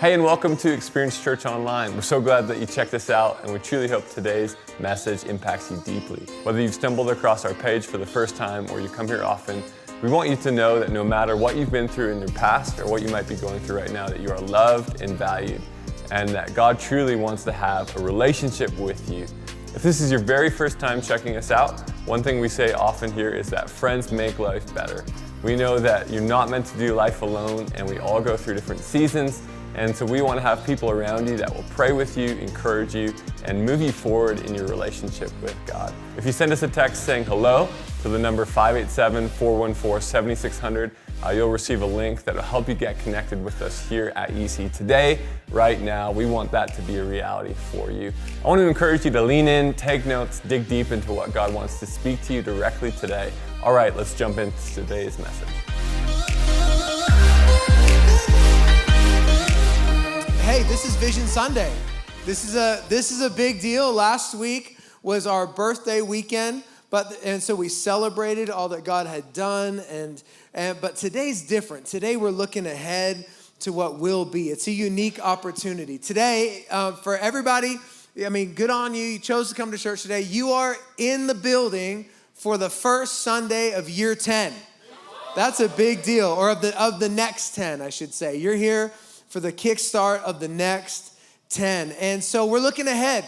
Hey, and welcome to Experience Church Online. We're so glad that you checked us out, and we truly hope today's message impacts you deeply. Whether you've stumbled across our page for the first time or you come here often, we want you to know that no matter what you've been through in your past or what you might be going through right now, that you are loved and valued, and that God truly wants to have a relationship with you. If this is your very first time checking us out, one thing we say often here is that friends make life better. We know that you're not meant to do life alone, and we all go through different seasons. And so we want to have people around you that will pray with you, encourage you, and move you forward in your relationship with God. If you send us a text saying hello to the number 587-414-7600, you'll receive a link that will help you get connected with us here at EC today, right now. We want that to be a reality for you. I want to encourage you to lean in, take notes, dig deep into what God wants to speak to you directly today. All right, let's jump into today's message. Hey, this is Vision Sunday. This is a big deal. Last week was our birthday weekend, and so we celebrated all that God had done, but today's different. Today we're looking ahead to what will be. It's a unique opportunity. Today, for everybody, good on you. You chose to come to church today. You are in the building for the first Sunday of year 10. That's a big deal, or of the next 10, I should say. You're here for the kickstart of the next 10. And so we're looking ahead.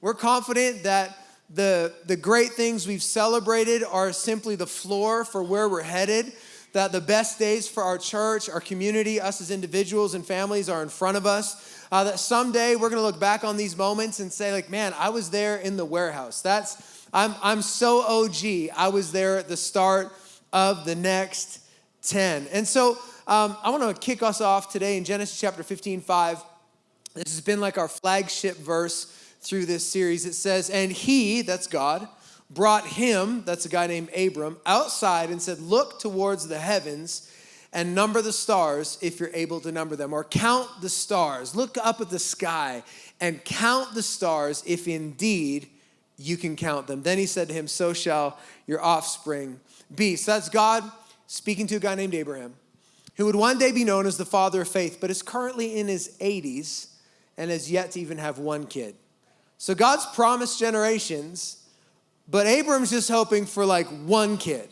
We're confident that the great things we've celebrated are simply the floor for where we're headed, that the best days for our church, our community, us as individuals and families are in front of us, that someday we're gonna look back on these moments and say, like, man, I was there in the warehouse. I'm so OG. I was there at the start of the next 10. And so I want to kick us off today in Genesis chapter 15:5. This has been like our flagship verse through this series. It says, and he, that's God, brought him, that's a guy named Abram, outside and said, look towards the heavens and number the stars if you're able to number them, or count the stars. Look up at the sky and count the stars if indeed you can count them. Then he said to him, so shall your offspring be. So that's God speaking to a guy named Abraham, who would one day be known as the father of faith, but is currently in his 80s and has yet to even have one kid. So God's promised generations, but Abram's just hoping for like one kid.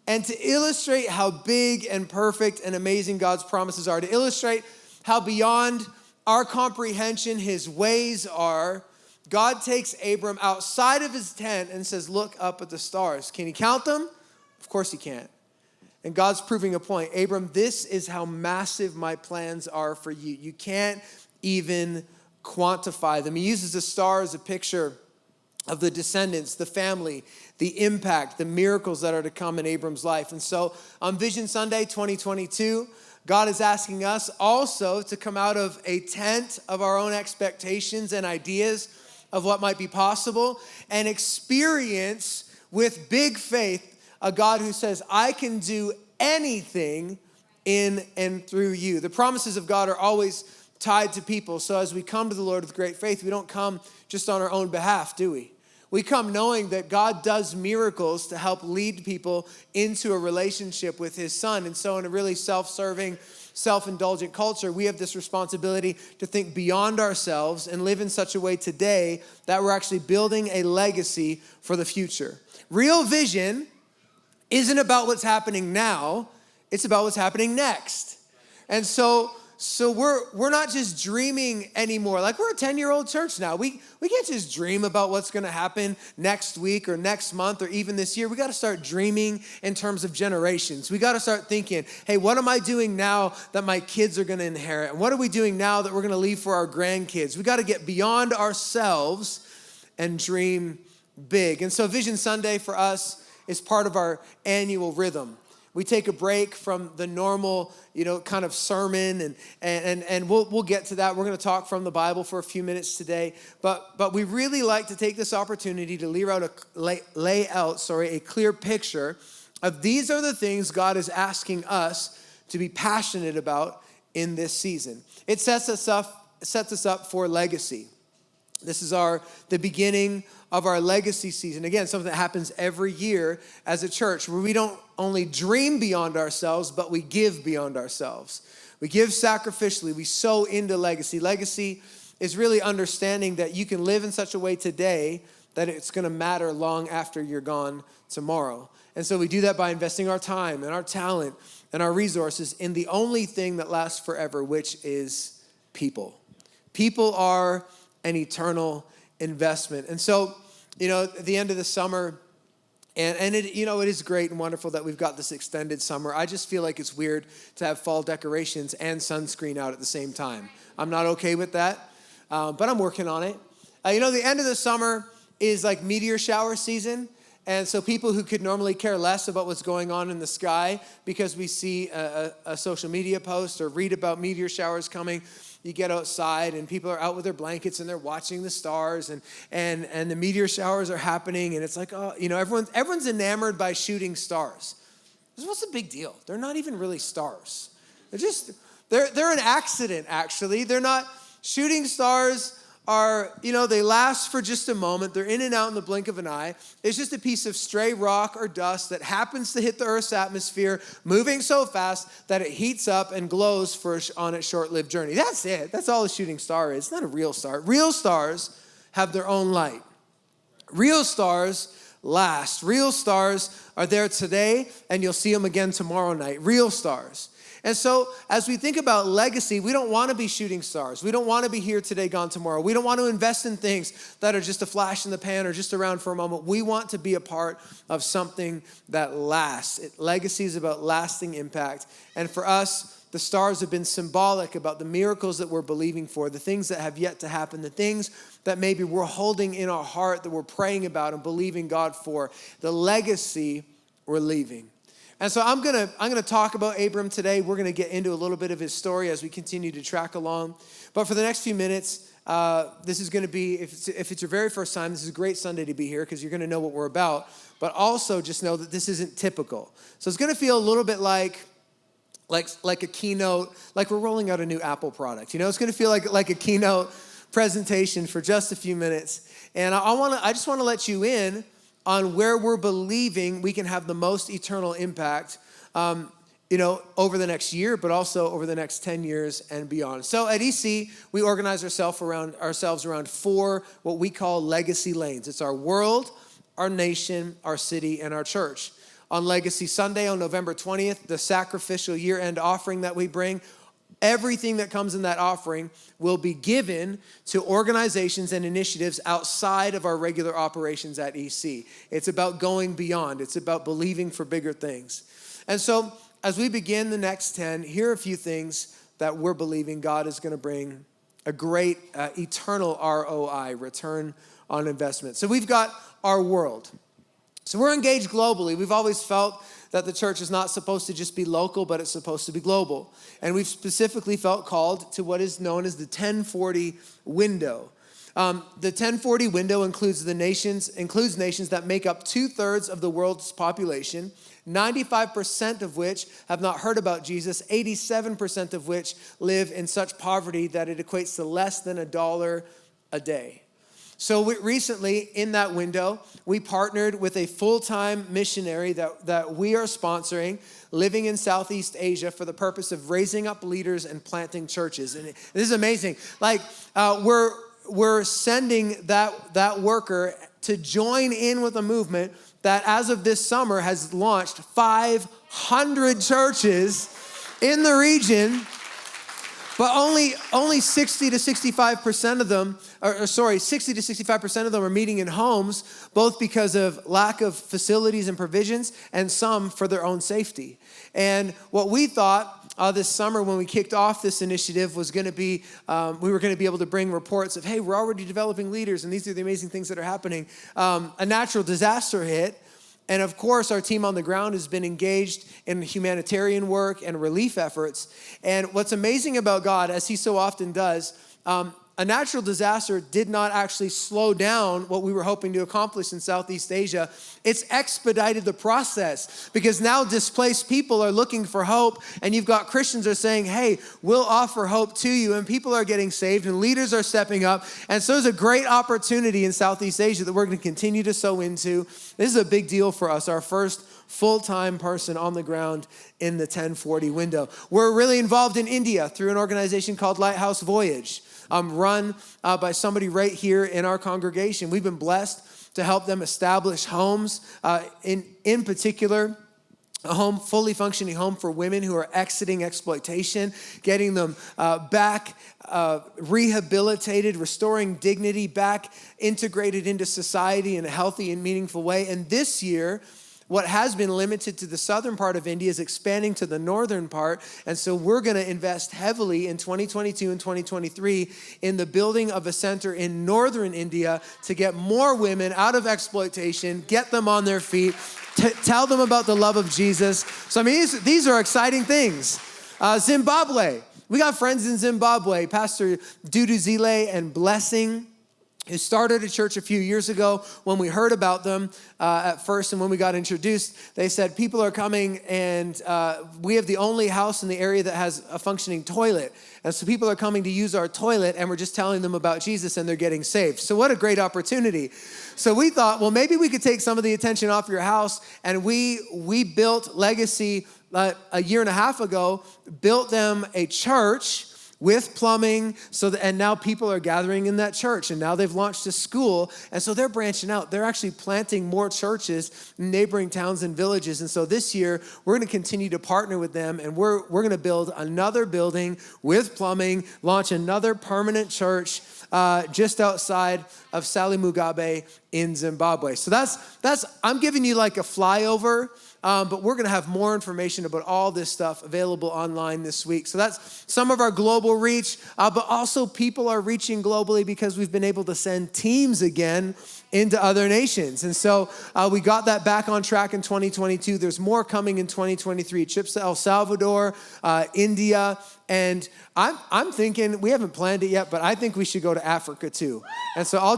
And to illustrate how big and perfect and amazing God's promises are, to illustrate how beyond our comprehension his ways are, God takes Abram outside of his tent and says, look up at the stars. Can he count them? Of course he can't. And God's proving a point. Abram, this is how massive my plans are for you. You can't even quantify them. He uses the star as a picture of the descendants, the family, the impact, the miracles that are to come in Abram's life. And so on Vision Sunday 2022, God is asking us also to come out of a tent of our own expectations and ideas of what might be possible and experience with big faith a God who says, I can do anything in and through you. The promises of God are always tied to people. So as we come to the Lord with great faith, we don't come just on our own behalf, do we? We come knowing that God does miracles to help lead people into a relationship with his son. And so in a really self-serving, self-indulgent culture, we have this responsibility to think beyond ourselves and live in such a way today that we're actually building a legacy for the future. Real vision isn't about what's happening now, it's about what's happening next. And so we're not just dreaming anymore. Like, we're a 10-year-old church now. We can't just dream about what's gonna happen next week or next month or even this year. We gotta start dreaming in terms of generations. We gotta start thinking, hey, what am I doing now that my kids are gonna inherit? And what are we doing now that we're gonna leave for our grandkids? We gotta get beyond ourselves and dream big. And so Vision Sunday for us is part of our annual rhythm. We take a break from the normal, kind of sermon, and we'll get to that. We're going to talk from the Bible for a few minutes today, but we really like to take this opportunity to lay out a clear picture of these are the things God is asking us to be passionate about in this season. It sets us up for legacy. This is the beginning of our legacy season. Again, something that happens every year as a church, where we don't only dream beyond ourselves, but we give beyond ourselves. We give sacrificially. We sow into legacy. Legacy is really understanding that you can live in such a way today that it's going to matter long after you're gone tomorrow. And so we do that by investing our time and our talent and our resources in the only thing that lasts forever, which is people. People are an eternal investment. And so, at the end of the summer, and it, it is great and wonderful that we've got this extended summer. I just feel like it's weird to have fall decorations and sunscreen out at the same time. I'm not okay with that, but I'm working on it. The end of the summer is like meteor shower season. And so people who could normally care less about what's going on in the sky because we see a social media post or read about meteor showers coming, you get outside and people are out with their blankets and they're watching the stars and the meteor showers are happening. And it's like, everyone's enamored by shooting stars. What's the big deal? They're not even really stars. They're an accident, actually. They're not shooting stars. They last for just a moment. They're in and out in the blink of an eye. It's just a piece of stray rock or dust that happens to hit the Earth's atmosphere, moving so fast that it heats up and glows on its short-lived journey. That's it. That's all a shooting star is. It's not a real star. Real stars have their own light. Real stars last. Real stars are there today, and you'll see them again tomorrow night. Real stars. And so as we think about legacy, we don't want to be shooting stars. We don't want to be here today, gone tomorrow. We don't want to invest in things that are just a flash in the pan or just around for a moment. We want to be a part of something that lasts. Legacy is about lasting impact. And for us, the stars have been symbolic about the miracles that we're believing for, the things that have yet to happen, the things that maybe we're holding in our heart that we're praying about and believing God for, the legacy we're leaving. And so I'm gonna talk about Abram today. We're gonna get into a little bit of his story as we continue to track along. But for the next few minutes, this is gonna be, if it's your very first time, this is a great Sunday to be here because you're gonna know what we're about. But also just know that this isn't typical. So it's gonna feel a little bit like a keynote, like we're rolling out a new Apple product. It's gonna feel like a keynote presentation for just a few minutes. And I just wanna let you in on where we're believing we can have the most eternal impact, over the next year, but also over the next 10 years and beyond. So at EC, we organize ourselves around 4 what we call legacy lanes. It's our world, our nation, our city, and our church. On Legacy Sunday, on November 20th, the sacrificial year-end offering that we bring, everything that comes in that offering will be given to organizations and initiatives outside of our regular operations at EC. It's about going beyond. It's about believing for bigger things. And so as we begin the next 10, here are a few things that we're believing God is going to bring a great eternal ROI, return on investment. So we've got our world. So we're engaged globally. We've always felt that the church is not supposed to just be local, but it's supposed to be global. And we've specifically felt called to what is known as the 1040 window. The 1040 window includes nations that make up 2/3 of the world's population, 95% of which have not heard about Jesus, 87% of which live in such poverty that it equates to less than $1 a day. So recently, in that window, we partnered with a full-time missionary that we are sponsoring, living in Southeast Asia for the purpose of raising up leaders and planting churches. And this is amazing. We're sending that worker to join in with a movement that, as of this summer, has launched 500 churches in the region. But only 60 to 65% of them, 60 to 65% of them are meeting in homes, both because of lack of facilities and provisions, and some for their own safety. And what we thought this summer when we kicked off this initiative was going to be, we were going to be able to bring reports of, hey, we're already developing leaders, and these are the amazing things that are happening. A natural disaster hit. And of course, our team on the ground has been engaged in humanitarian work and relief efforts. And what's amazing about God, as he so often does, a natural disaster did not actually slow down what we were hoping to accomplish in Southeast Asia. It's expedited the process because now displaced people are looking for hope, and you've got Christians are saying, hey, we'll offer hope to you, and people are getting saved, and leaders are stepping up. And so there's a great opportunity in Southeast Asia that we're going to continue to sow into. This is a big deal for us, our first full-time person on the ground in the 1040 window. We're really involved in India through an organization called Lighthouse Voyage, run by somebody right here in our congregation. We've been blessed to help them establish homes, in particular, a home, fully functioning home for women who are exiting exploitation, getting them back rehabilitated, restoring dignity, back integrated into society in a healthy and meaningful way. And this year, what has been limited to the southern part of India is expanding to the northern part. And so we're going to invest heavily in 2022 and 2023 in the building of a center in northern India to get more women out of exploitation, get them on their feet, tell them about the love of Jesus. So, I mean, these are exciting things. Zimbabwe. We got friends in Zimbabwe, Pastor Dudu Zile and Blessing, who started a church a few years ago. When we heard about them at first and when we got introduced, they said, people are coming and we have the only house in the area that has a functioning toilet. And so people are coming to use our toilet and we're just telling them about Jesus and they're getting saved. So what a great opportunity. So we thought, well, maybe we could take some of the attention off your house. And we built Legacy a year and a half ago, built them a church with plumbing, and now people are gathering in that church, and now they've launched a school, and so they're branching out. They're actually planting more churches in neighboring towns and villages, and so this year, we're gonna continue to partner with them, and we're gonna build another building with plumbing, launch another permanent church just outside of Sally Mugabe in Zimbabwe. So that's I'm giving you like a flyover, but we're going to have more information about all this stuff available online this week. So that's some of our global reach, but also people are reaching globally because we've been able to send teams again into other nations. And so we got that back on track in 2022. There's more coming in 2023. Trips to El Salvador, India, and I'm thinking, we haven't planned it yet, but I think we should go to Africa too. And so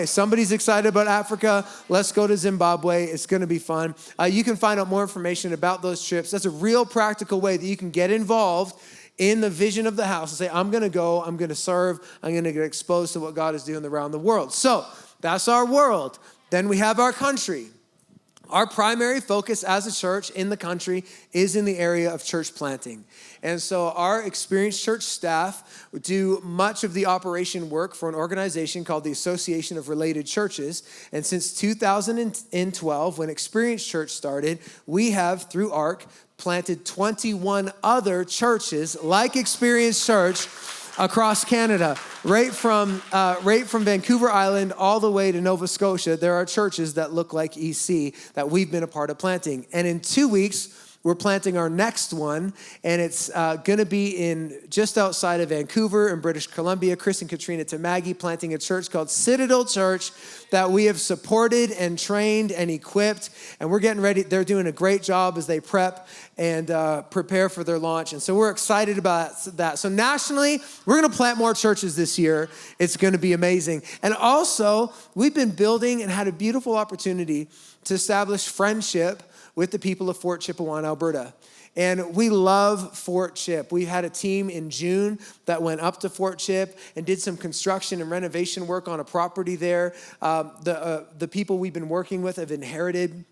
somebody's excited about Africa. Let's go to Zimbabwe. It's going to be fun. You can find out more information about those trips. That's a real practical way that you can get involved in the vision of the house and say, I'm going to go, I'm going to serve, I'm going to get exposed to what God is doing around the world. So that's our world. Then we have our country. Our primary focus as a church in the country is in the area of church planting. And so our experienced church staff do much of the operation work for an organization called the Association of Related Churches. And since 2012, when Experienced Church started, we have, through ARC, planted 21 other churches like Experienced Church across Canada, right from Vancouver Island all the way to Nova Scotia. There are churches that look like EC that we've been a part of planting. And in 2 weeks, we're planting our next one, and it's going to be in just outside of Vancouver in British Columbia. Chris and Katrina Tamagi planting a church called Citadel Church that we have supported and trained and equipped, and we're getting ready. They're doing a great job as they prep and prepare for their launch, and so we're excited about that. So nationally, we're going to plant more churches this year. It's going to be amazing. And also, we've been building and had a beautiful opportunity to establish friendship with the people of Fort Chipewyan, Alberta. And we love Fort Chip. We had a team in June that went up to Fort Chip and did some construction and renovation work on a property there. The people we've been working with have inherited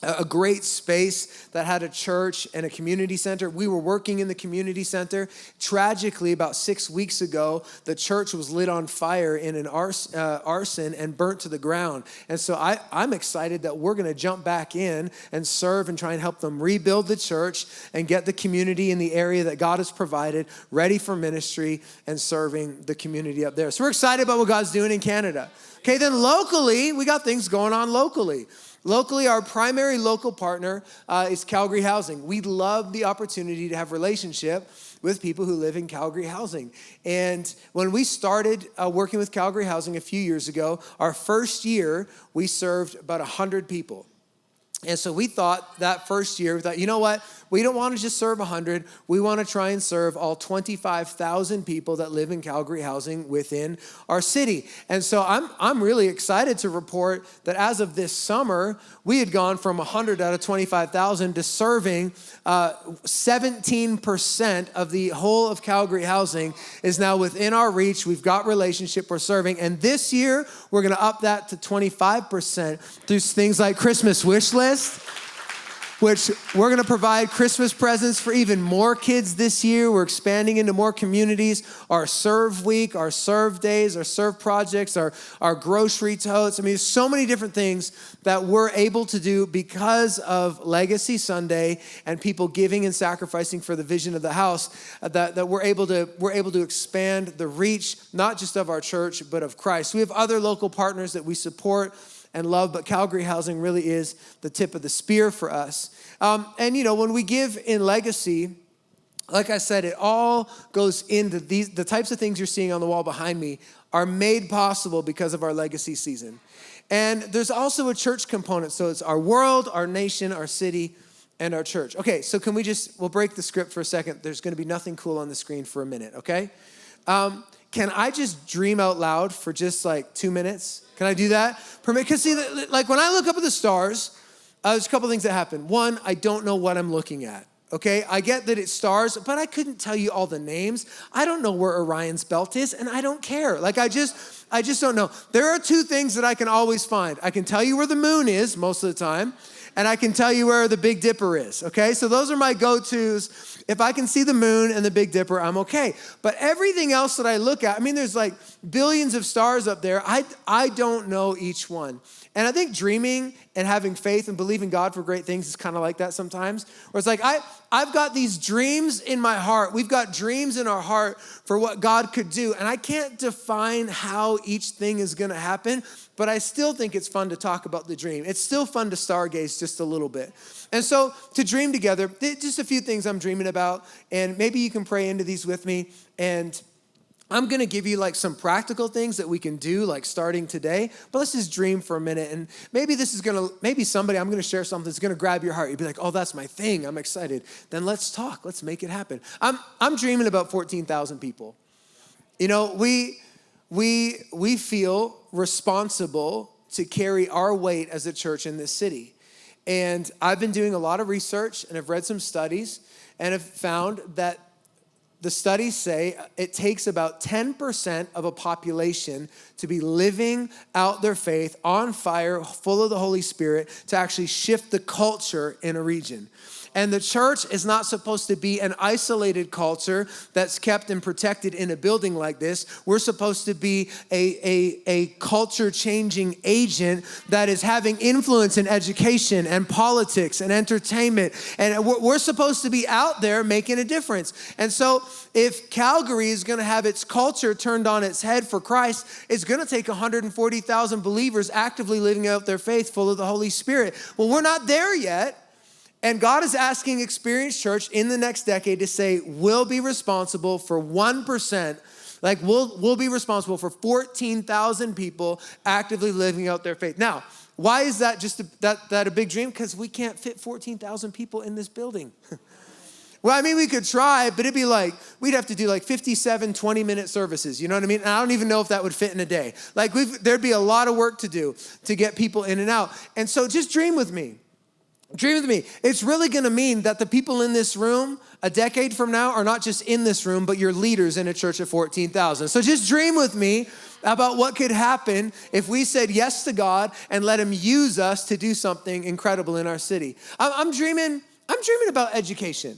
a great space that had a church and a community center. We were working in the community center. Tragically, about 6 weeks ago, the church was lit on fire in an arson and burnt to the ground. And so I'm excited that we're going to jump back in and serve and try and help them rebuild the church and get the community in the area that God has provided ready for ministry and serving the community up there. So we're excited about what God's doing in Canada. Okay, then locally, we got things going on locally. Locally, our primary local partner is Calgary Housing. We love the opportunity to have relationship with people who live in Calgary Housing. And when we started working with Calgary Housing a few years ago, our first year, we served about 100 people. And so we thought that first year, you know what? We don't want to just serve 100. We want to try and serve all 25,000 people that live in Calgary Housing within our city. And so I'm really excited to report that as of this summer, we had gone from 100 out of 25,000 to serving 17% of the whole of Calgary Housing is now within our reach. We've got relationship we're serving. And this year, we're going to up that to 25% through things like Christmas wish list. which we're gonna provide Christmas presents for even more kids this year. We're expanding into more communities. Our Serve Week, our Serve Days, our Serve projects, our grocery totes. I mean, there's so many different things that we're able to do because of Legacy Sunday and people giving and sacrificing for the vision of the house, that we're able to expand the reach, not just of our church, but of Christ. We have other local partners that we support and love, but Calgary Housing really is the tip of the spear for us. And when we give in Legacy, like I said, it all goes into the types of things you're seeing on the wall behind me are made possible because of our Legacy season. And there's also a church component. So it's our world, our nation, our city, and our church. Okay, so we'll break the script for a second. There's gonna be nothing cool on the screen for a minute, okay? Can I just dream out loud for just like 2 minutes? Can I do that? Because see, like when I look up at the stars, there's a couple things that happen. One, I don't know what I'm looking at, okay? I get that it's stars, but I couldn't tell you all the names. I don't know where Orion's belt is, and I don't care. Like I just don't know. There are two things that I can always find. I can tell you where the moon is most of the time, and I can tell you where the Big Dipper is, okay? So those are my go-tos. If I can see the moon and the Big Dipper, I'm okay. But everything else that I look at, I mean, there's like billions of stars up there. I don't know each one. And I think dreaming and having faith and believing God for great things is kind of like that sometimes. Where it's like, I've got these dreams in my heart. We've got dreams in our heart for what God could do. And I can't define how each thing is going to happen, but I still think it's fun to talk about the dream. It's still fun to stargaze just a little bit. And so to dream together, just a few things I'm dreaming about, and maybe you can pray into these with me. And I'm gonna give you like some practical things that we can do like starting today, but let's just dream for a minute. And maybe I'm gonna share something that's gonna grab your heart. You'd be like, oh, that's my thing, I'm excited. Then let's talk, let's make it happen. I'm dreaming about 14,000 people. We feel responsible to carry our weight as a church in this city. And I've been doing a lot of research and I've read some studies and have found that the studies say it takes about 10% of a population to be living out their faith on fire, full of the Holy Spirit, to actually shift the culture in a region. And the church is not supposed to be an isolated culture that's kept and protected in a building like this. We're supposed to be a culture-changing agent that is having influence in education and politics and entertainment. And we're supposed to be out there making a difference. And so if Calgary is going to have its culture turned on its head for Christ, it's going to take 140,000 believers actively living out their faith full of the Holy Spirit. Well, we're not there yet. And God is asking Experience Church in the next decade to say, we'll be responsible for 1%. Like we'll be responsible for 14,000 people actively living out their faith. Now, why is that that a big dream? Because we can't fit 14,000 people in this building. Well, I mean, we could try, but it'd be like, we'd have to do like 57 20-minute services. You know what I mean? And I don't even know if that would fit in a day. Like there'd be a lot of work to do to get people in and out. And so just dream with me. Dream with me. It's really going to mean that the people in this room a decade from now are not just in this room, but you're leaders in a church of 14,000. So just dream with me about what could happen if we said yes to God and let him use us to do something incredible in our city. I'm dreaming about education.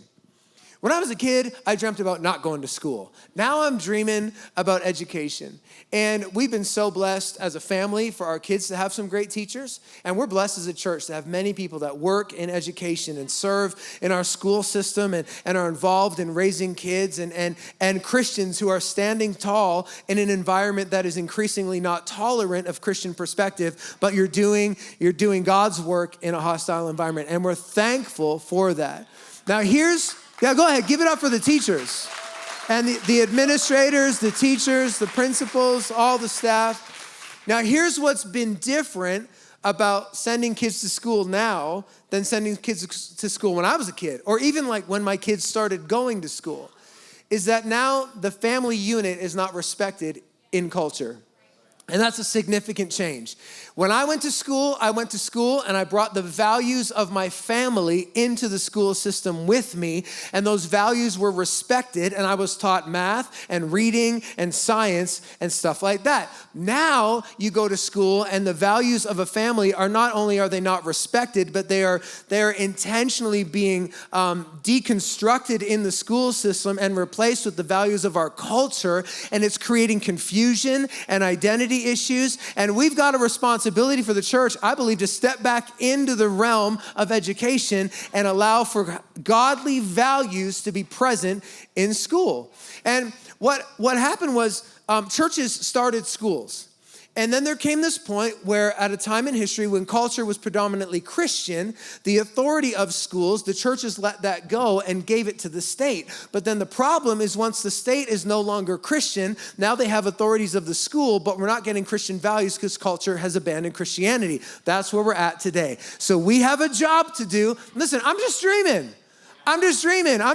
When I was a kid, I dreamt about not going to school. Now I'm dreaming about education. And we've been so blessed as a family for our kids to have some great teachers. And we're blessed as a church to have many people that work in education and serve in our school system and are involved in raising kids and Christians who are standing tall in an environment that is increasingly not tolerant of Christian perspective, but you're doing God's work in a hostile environment. And we're thankful for that. Now go ahead, give it up for the teachers and the administrators, the teachers, the principals, all the staff. Now, here's what's been different about sending kids to school now than sending kids to school when I was a kid, or even like when my kids started going to school, is that now the family unit is not respected in culture. And that's a significant change. When I went to school and I brought the values of my family into the school system with me, and those values were respected, and I was taught math and reading and science and stuff like that. Now you go to school and the values of a family are not only are they not respected, but they are intentionally being deconstructed in the school system and replaced with the values of our culture, and it's creating confusion and identity issues. And we've got a responsibility for the church, I believe, to step back into the realm of education and allow for godly values to be present in school. And what happened was churches started schools. And then there came this point where at a time in history when culture was predominantly Christian, the authority of schools, the churches let that go and gave it to the state. But then the problem is once the state is no longer Christian, now they have authorities of the school, but we're not getting Christian values because culture has abandoned Christianity. That's where we're at today. So we have a job to do. Listen, I'm just dreaming. I'm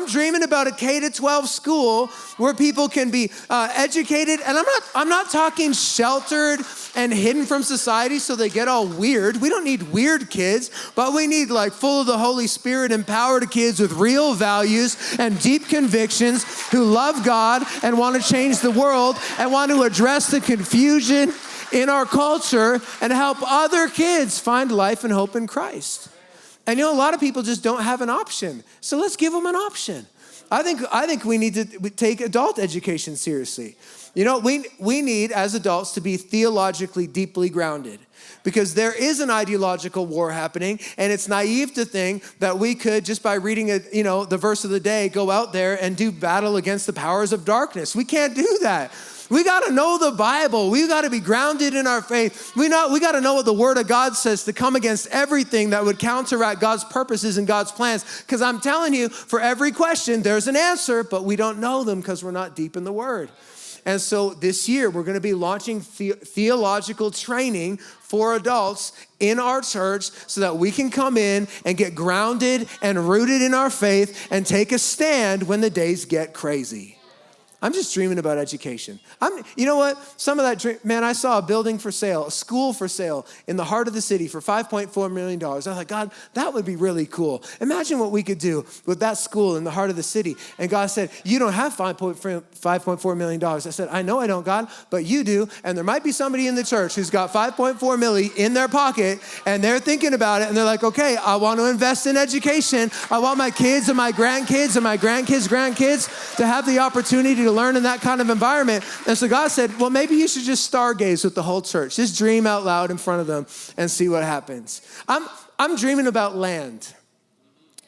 dreaming about a K-12 school where people can be educated. And I'm not talking sheltered and hidden from society so they get all weird. We don't need weird kids, but we need like full of the Holy Spirit, empowered kids with real values and deep convictions who love God and want to change the world and want to address the confusion in our culture and help other kids find life and hope in Christ. And a lot of people just don't have an option. So let's give them an option. I think we need to take adult education seriously. We need as adults to be theologically deeply grounded because there is an ideological war happening, and it's naive to think that we could just by reading the verse of the day go out there and do battle against the powers of darkness. We can't do that. We got to know the Bible. We got to be grounded in our faith. We got to know what the Word of God says to come against everything that would counteract God's purposes and God's plans. Because I'm telling you, for every question, there's an answer, but we don't know them because we're not deep in the Word. And so this year, we're going to be launching theological training for adults in our church so that we can come in and get grounded and rooted in our faith and take a stand when the days get crazy. I'm just dreaming about education. You know what? Some of that dream, man, I saw a building for sale, a school for sale in the heart of the city for $5.4 million. I was like, God, that would be really cool. Imagine what we could do with that school in the heart of the city. And God said, you don't have $5.4 million. I said, I know I don't, God, but you do. And there might be somebody in the church who's got $5.4 million in their pocket and they're thinking about it and they're like, okay, I want to invest in education. I want my kids and my grandkids and my grandkids to have the opportunity to learn in that kind of environment. And so God said, well, maybe you should just stargaze with the whole church. Just dream out loud in front of them and see what happens. I'm dreaming about land.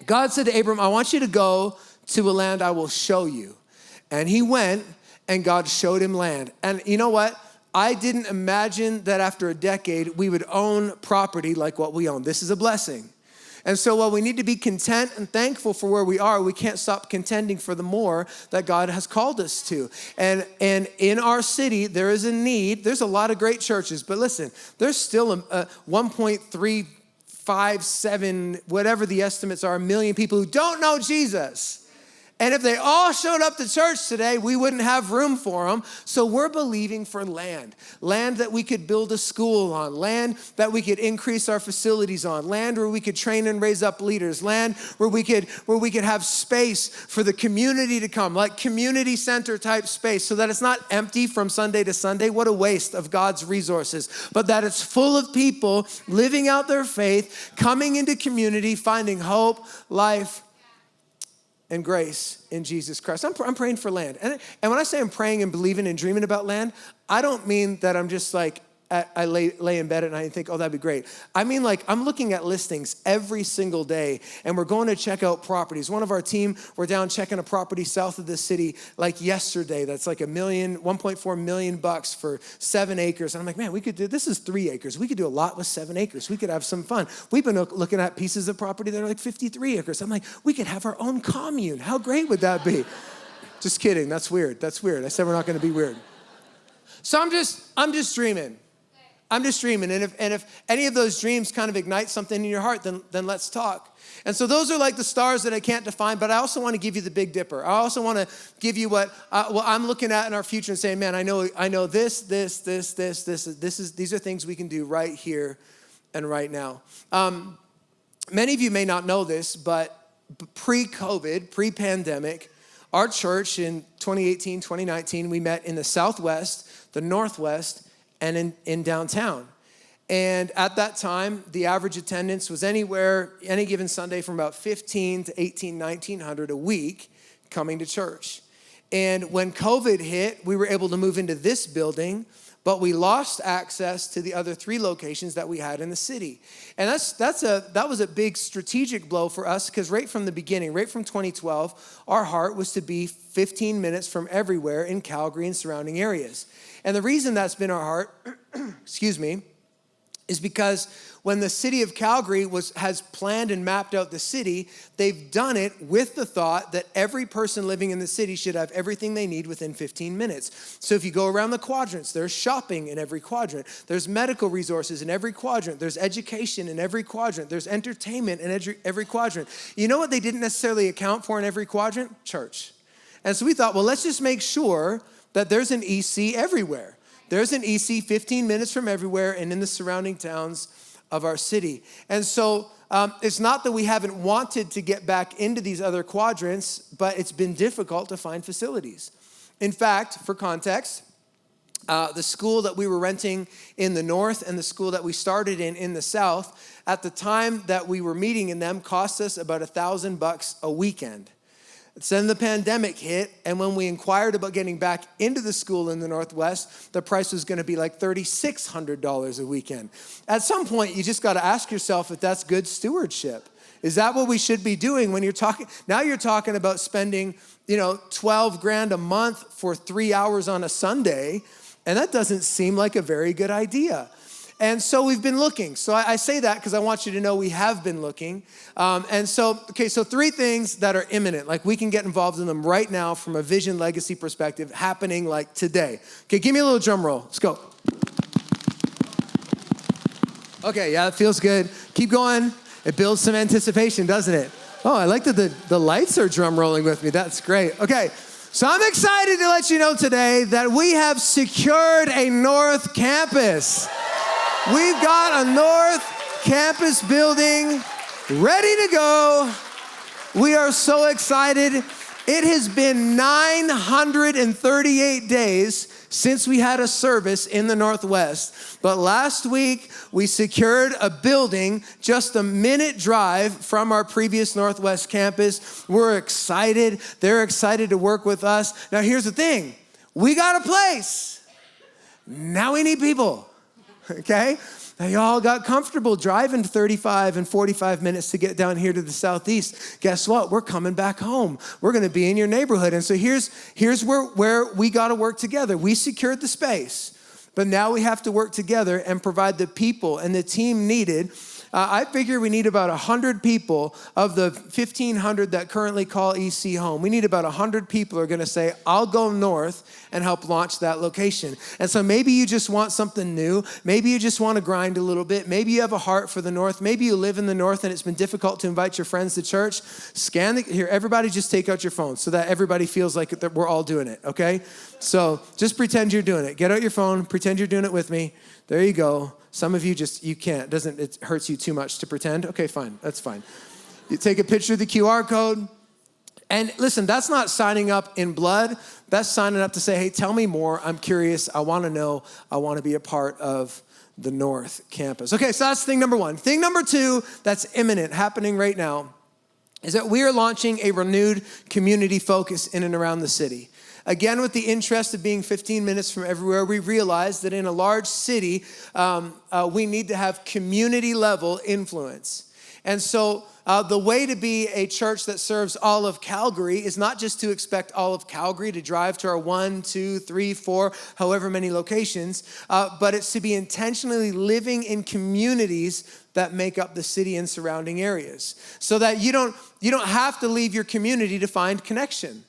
God said to Abram, I want you to go to a land I will show you. And he went and God showed him land. And you know what? I didn't imagine that after a decade, we would own property like what we own. This is a blessing. And so while we need to be content and thankful for where we are, we can't stop contending for the more that God has called us to. And in our city, there is a need. There's a lot of great churches, but listen, there's still a 1.357, whatever the estimates are, million people who don't know Jesus. And if they all showed up to church today, we wouldn't have room for them. So we're believing for land that we could build a school on, land that we could increase our facilities on, land where we could train and raise up leaders, land where we could have space for the community to come, like community center type space, so that it's not empty from Sunday to Sunday. What a waste of God's resources. But that it's full of people living out their faith, coming into community, finding hope, life, and grace in Jesus Christ. I'm praying for land. And when I say I'm praying and believing and dreaming about land, I don't mean that I'm just like, I lay in bed at night and think, oh, that'd be great. I mean, like, I'm looking at listings every single day, and we're going to check out properties. One of our team, we're down checking a property south of the city, like yesterday, that's like $1.4 million for 7 acres. And I'm like, man, this is 3 acres. We could do a lot with 7 acres. We could have some fun. We've been looking at pieces of property that are like 53 acres. I'm like, we could have our own commune. How great would that be? Just kidding. That's weird. I said we're not going to be weird. So I'm just dreaming. I'm just dreaming. And if any of those dreams kind of ignite something in your heart, then let's talk. And so those are like the stars that I can't define, but I also want to give you the Big Dipper. I also want to give you what I'm looking at in our future and saying, man, I know this. These are things we can do right here and right now. Many of you may not know this, but pre-COVID, pre-pandemic, our church in 2018, 2019, we met in the Southwest, the Northwest, and in downtown. And at that time, the average attendance was anywhere, any given Sunday, from about 15 to 1,900 a week coming to church. And when COVID hit, we were able to move into this building, but we lost access to the other 3 locations that we had in the city. And that was a big strategic blow for us, because right from the beginning, right from 2012, our heart was to be 15 minutes from everywhere in Calgary and surrounding areas. And the reason that's been our heart, is because when the city of Calgary has planned and mapped out the city, they've done it with the thought that every person living in the city should have everything they need within 15 minutes. So if you go around the quadrants, there's shopping in every quadrant. There's medical resources in every quadrant. There's education in every quadrant. There's entertainment in every quadrant. You know what they didn't necessarily account for in every quadrant? Church. And so we thought, well, let's just make sure that there's an EC everywhere. There's an EC 15 minutes from everywhere and in the surrounding towns of our city. And so it's not that we haven't wanted to get back into these other quadrants, but it's been difficult to find facilities. In fact, for context, the school that we were renting in the north and the school that we started in the south, at the time that we were meeting in them, cost us about $1,000 a weekend. Then the pandemic hit, and when we inquired about getting back into the school in the Northwest, the price was going to be like $3,600 a weekend. At some point, you just got to ask yourself if that's good stewardship. Is that what we should be doing when you're talking? Now you're talking about spending, $12,000 a month for 3 hours on a Sunday, and that doesn't seem like a very good idea. And so we've been looking. So I say that because I want you to know we have been looking. So 3 things that are imminent, like we can get involved in them right now from a vision legacy perspective, happening like today. Okay, give me a little drum roll. Let's go. Okay, yeah, it feels good. Keep going. It builds some anticipation, doesn't it? Oh, I like that the lights are drum rolling with me. That's great. Okay, so I'm excited to let you know today that we have secured a North Campus. We've got a North Campus building ready to go. We are so excited. It has been 938 days since we had a service in the Northwest. But last week, we secured a building just a minute drive from our previous Northwest campus. We're excited. They're excited to work with us. Now, here's the thing. We got a place. Now we need people. Okay? Now y'all got comfortable driving 35 and 45 minutes to get down here to the southeast. Guess what? We're coming back home. We're going to be in your neighborhood. And so here's where we got to work together. We secured the space, but now we have to work together and provide the people and the team needed. I figure we need about 100 people of the 1,500 that currently call EC home. We need about 100 people who are going to say, I'll go north and help launch that location. And so maybe you just want something new. Maybe you just want to grind a little bit. Maybe you have a heart for the north. Maybe you live in the north and it's been difficult to invite your friends to church. Here, everybody just take out your phone so that everybody feels like that we're all doing it, okay? So just pretend you're doing it. Get out your phone, pretend you're doing it with me. There you go. Some of you you can't. It hurts you too much to pretend? Okay, fine. That's fine. You take a picture of the QR code. And listen, that's not signing up in blood. That's signing up to say, hey, tell me more. I'm curious. I want to know. I want to be a part of the North Campus. Okay, so that's thing number 1. Thing number 2 that's imminent, happening right now, is that we are launching a renewed community focus in and around the city. Again, with the interest of being 15 minutes from everywhere, we realized that in a large city, we need to have community level influence. And so the way to be a church that serves all of Calgary is not just to expect all of Calgary to drive to our 1, 2, 3, 4, however many locations, but it's to be intentionally living in communities that make up the city and surrounding areas, so that you don't have to leave your community to find connection.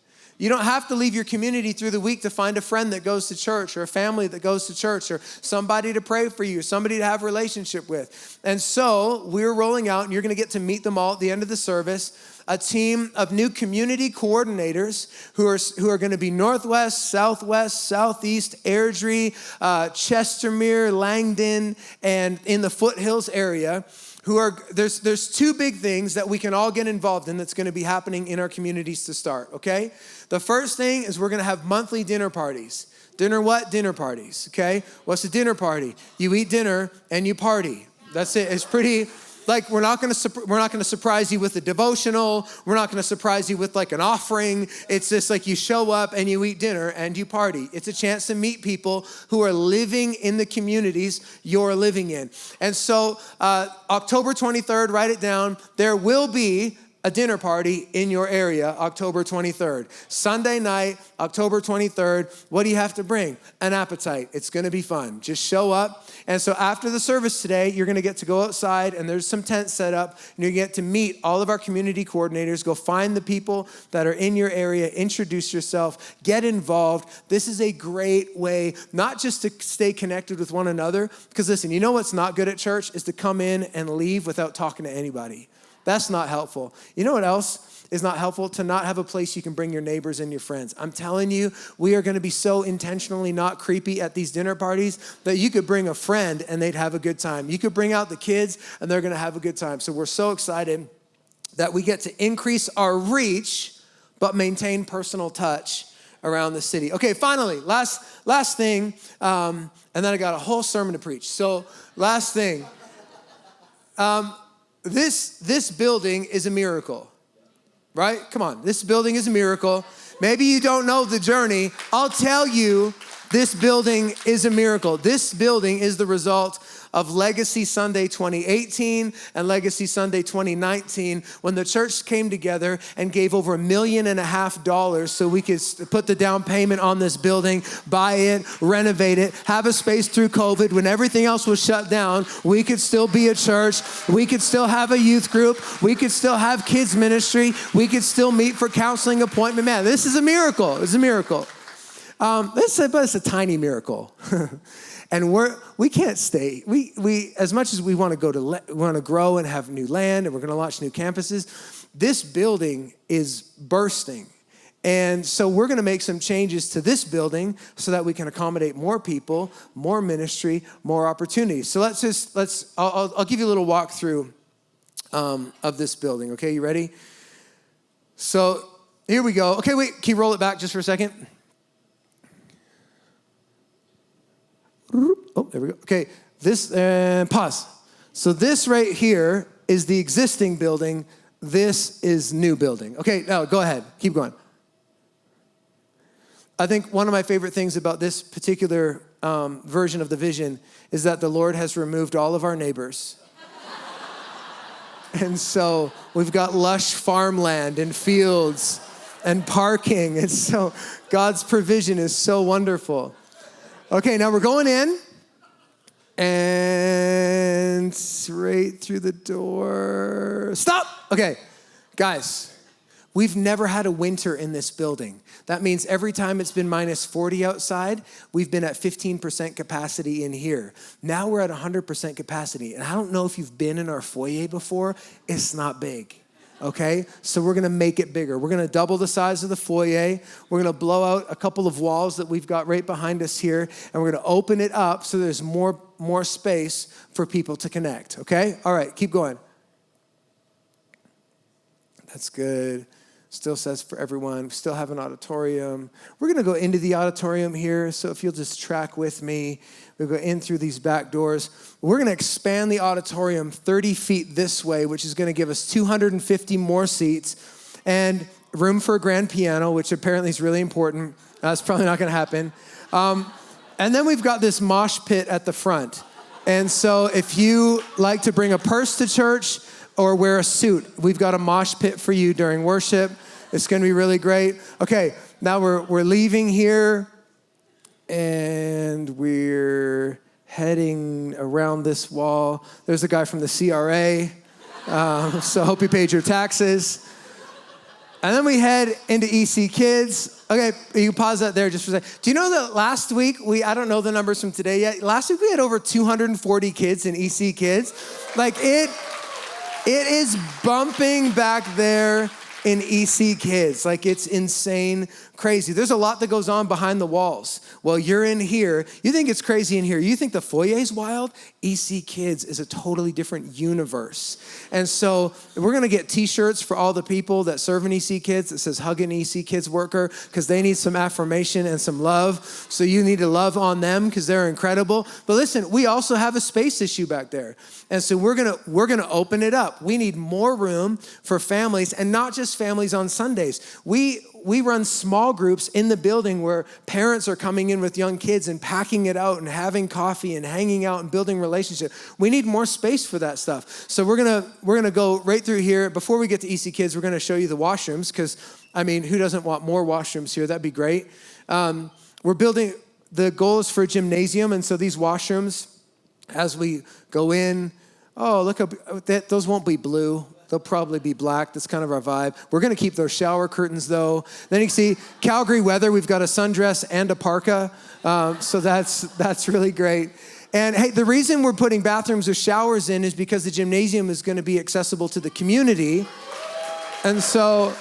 You don't have to leave your community through the week to find a friend that goes to church or a family that goes to church or somebody to pray for you, somebody to have a relationship with. And so we're rolling out, and you're going to get to meet them all at the end of the service, a team of new community coordinators who are going to be Northwest, Southwest, Southeast, Airdrie, Chestermere, Langdon, and in the foothills area. There's two big things that we can all get involved in that's going to be happening in our communities to start, okay? The first thing is we're going to have monthly dinner parties. Dinner what? Dinner parties, okay? What's a dinner party? You eat dinner and you party. That's it. It's pretty... Like, we're not going to surprise you with a devotional. We're not going to surprise you with like an offering. It's just like you show up and you eat dinner and you party. It's a chance to meet people who are living in the communities you're living in. And so October 23rd, write it down. There will be a dinner party in your area, October 23rd. Sunday night, October 23rd. What do you have to bring? An appetite. It's going to be fun. Just show up. And so after the service today, you're going to get to go outside, and there's some tents set up, and you get to meet all of our community coordinators. Go find the people that are in your area, introduce yourself, get involved. This is a great way, not just to stay connected with one another, because listen, you know what's not good at church is to come in and leave without talking to anybody. That's not helpful. You know what else is not helpful? To not have a place you can bring your neighbors and your friends. I'm telling you, we are going to be so intentionally not creepy at these dinner parties that you could bring a friend and they'd have a good time. You could bring out the kids and they're going to have a good time. So we're so excited that we get to increase our reach, but maintain personal touch around the city. Okay, finally, last thing, and then I got a whole sermon to preach. So last thing. This building is a miracle, right? Come on, this building is a miracle. Maybe you don't know the journey. I'll tell you, this building is a miracle. This building is the result of Legacy Sunday 2018 and Legacy Sunday 2019, when the church came together and gave over $1.5 million so we could put the down payment on this building, buy it, renovate it, have a space through COVID. When everything else was shut down, we could still be a church. We could still have a youth group. We could still have kids ministry. We could still meet for counseling appointment. Man, this is a miracle. It's a miracle. But it's a tiny miracle. And we can't stay. We as much as we want to grow and have new land, and we're going to launch new campuses, this building is bursting. And so we're going to make some changes to this building so that we can accommodate more people, more ministry, more opportunities. So I'll give you a little walkthrough of this building. Okay, you ready? So here we go. Okay, wait, can you roll it back just for a second? Oh, there we go. Okay, pause. So this right here is the existing building. This is new building. Okay, now go ahead. Keep going. I think one of my favorite things about this particular version of the vision is that the Lord has removed all of our neighbors. And so we've got lush farmland and fields and parking. And so God's provision is so wonderful. Okay, now we're going in, and right through the door. Stop! Okay, guys, we've never had a winter in this building. That means every time it's been minus 40 outside, we've been at 15% capacity in here. Now we're at 100% capacity, and I don't know if you've been in our foyer before. It's not big. Okay, so we're gonna make it bigger. We're gonna double the size of the foyer. We're gonna blow out a couple of walls that we've got right behind us here, and we're gonna open it up so there's more space for people to connect, okay? All right, keep going. That's good. Still says for everyone. We still have an auditorium. We're gonna go into the auditorium here, so if you'll just track with me, we'll go in through these back doors. We're gonna expand the auditorium 30 feet this way, which is gonna give us 250 more seats and room for a grand piano, which apparently is really important. That's probably not gonna happen. And then we've got this mosh pit at the front. And so if you like to bring a purse to church or wear a suit, we've got a mosh pit for you during worship. It's gonna be really great. Okay, now we're leaving here, and we're heading around this wall. There's a guy from the CRA, so I hope you paid your taxes. And then we head into EC Kids. Okay, you can pause that there just for a second. Do you know that last week, I don't know the numbers from today yet. Last week we had over 240 kids in EC Kids. Like it is bumping back there in EC Kids. Like it's insane, crazy. There's a lot that goes on behind the walls. Well, you're in here. You think it's crazy in here. You think the foyer is wild. EC Kids is a totally different universe. And so we're going to get t-shirts for all the people that serve in EC Kids that says hug an EC Kids worker because they need some affirmation and some love. So you need to love on them because they're incredible. But listen, we also have a space issue back there. And so we're going to open it up. We need more room for families, and not just families on Sundays. We run small groups in the building where parents are coming in with young kids and packing it out and having coffee and hanging out and building relationship. We need more space for that stuff. So we're gonna go right through here. Before we get to EC Kids, we're gonna show you the washrooms because, who doesn't want more washrooms here? That'd be great. We're building, the goal is for a gymnasium, and so these washrooms, as we go in, look up, those won't be blue. They'll probably be black. That's kind of our vibe. We're going to keep those shower curtains, though. Then you can see Calgary weather. We've got a sundress and a parka. So that's really great. And hey, the reason we're putting bathrooms with showers in is because the gymnasium is going to be accessible to the community. And so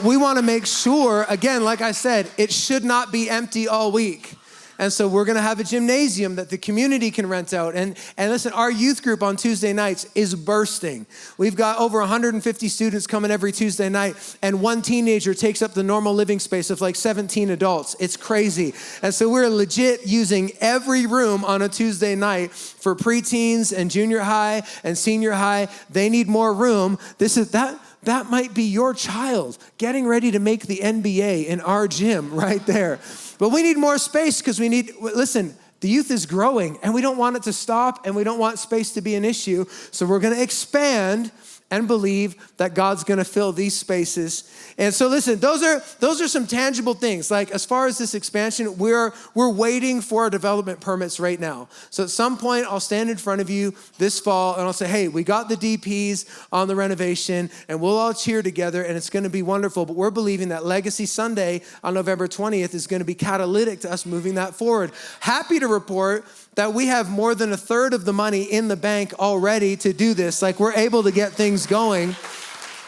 we want to make sure, again, like I said, it should not be empty all week. And so we're going to have a gymnasium that the community can rent out. And listen, our youth group on Tuesday nights is bursting. We've got over 150 students coming every Tuesday night, and one teenager takes up the normal living space of like 17 adults. It's crazy. And so we're legit using every room on a Tuesday night for preteens and junior high and senior high. They need more room. That might be your child getting ready to make the NBA in our gym right there. But we need more space because listen, the youth is growing and we don't want it to stop and we don't want space to be an issue. So we're going to expand and believe that God's going to fill these spaces. And so listen, those are some tangible things. Like as far as this expansion, we're waiting for our development permits right now. So at some point, I'll stand in front of you this fall and I'll say, hey, we got the DPs on the renovation and we'll all cheer together and it's going to be wonderful. But we're believing that Legacy Sunday on November 20th is going to be catalytic to us moving that forward. Happy to report that we have more than a third of the money in the bank already to do this. Like we're able to get things going.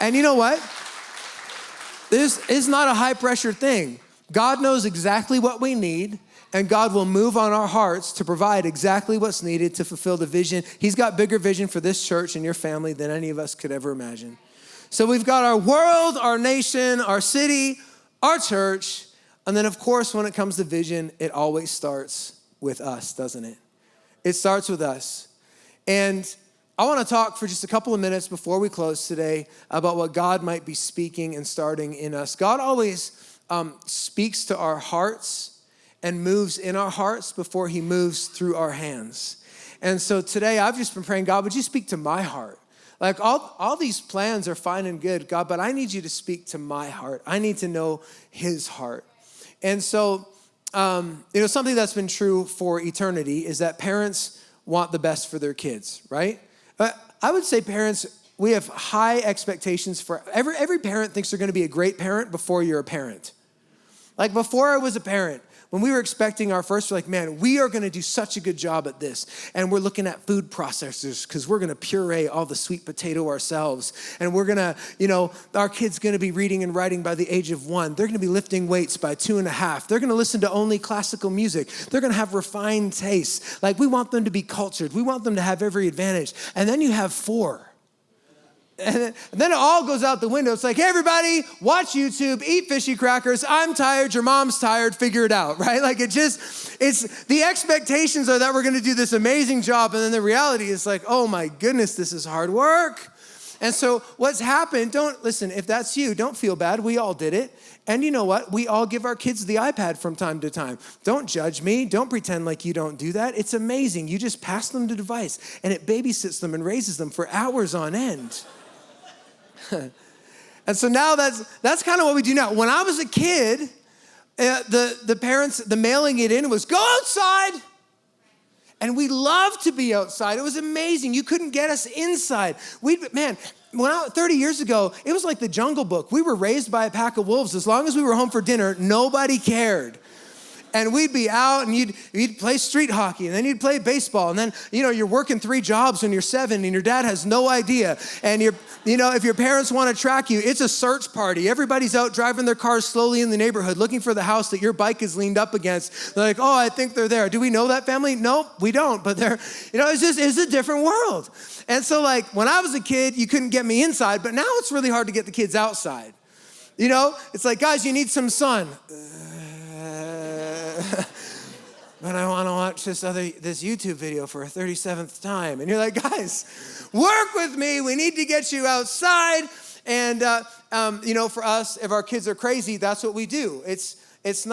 And you know what? This is not a high pressure thing. God knows exactly what we need, and God will move on our hearts to provide exactly what's needed to fulfill the vision. He's got bigger vision for this church and your family than any of us could ever imagine. So we've got our world, our nation, our city, our church, and then of course, when it comes to vision, it always starts with us, doesn't it? It starts with us. And I want to talk for just a couple of minutes before we close today about what God might be speaking and starting in us. God always speaks to our hearts and moves in our hearts before he moves through our hands. And so today I've just been praying, God, would you speak to my heart? Like all these plans are fine and good, God, but I need you to speak to my heart. I need to know his heart. And so something that's been true for eternity is that parents want the best for their kids, right? But I would say parents, we have high expectations for, every parent thinks they're going to be a great parent before you're a parent. Like before I was a parent, when we were expecting our first, we're like, man, we are going to do such a good job at this. And we're looking at food processors because we're going to puree all the sweet potato ourselves. And we're going to, our kid's going to be reading and writing by the age of 1. They're going to be lifting weights by 2.5. They're going to listen to only classical music. They're going to have refined tastes. Like we want them to be cultured. We want them to have every advantage. And then you have 4. And then it all goes out the window. It's like, hey, everybody, watch YouTube, eat fishy crackers. I'm tired. Your mom's tired. Figure it out, right? Like it's the expectations are that we're going to do this amazing job. And then the reality is like, oh my goodness, this is hard work. And so what's happened, if that's you, don't feel bad. We all did it. And you know what? We all give our kids the iPad from time to time. Don't judge me. Don't pretend like you don't do that. It's amazing. You just pass them the device and it babysits them and raises them for hours on end. And so now that's kind of what we do now. When I was a kid, the parents, the mailing it in was go outside. And we loved to be outside. It was amazing. You couldn't get us inside. 30 years ago, it was like the Jungle Book. We were raised by a pack of wolves. As long as we were home for dinner, nobody cared. And we'd be out and you'd play street hockey and then you'd play baseball. And then, you're working 3 jobs when you're 7 and your dad has no idea. And if your parents want to track you, it's a search party. Everybody's out driving their cars slowly in the neighborhood looking for the house that your bike is leaned up against. They're like, oh, I think they're there. Do we know that family? Nope, we don't. But it's a different world. And so like when I was a kid, you couldn't get me inside, but now it's really hard to get the kids outside. It's like, guys, you need some sun. But I want to watch this YouTube video for a 37th time. And you're like, guys, work with me. We need to get you outside. And, for us, if our kids are crazy, that's what we do. It's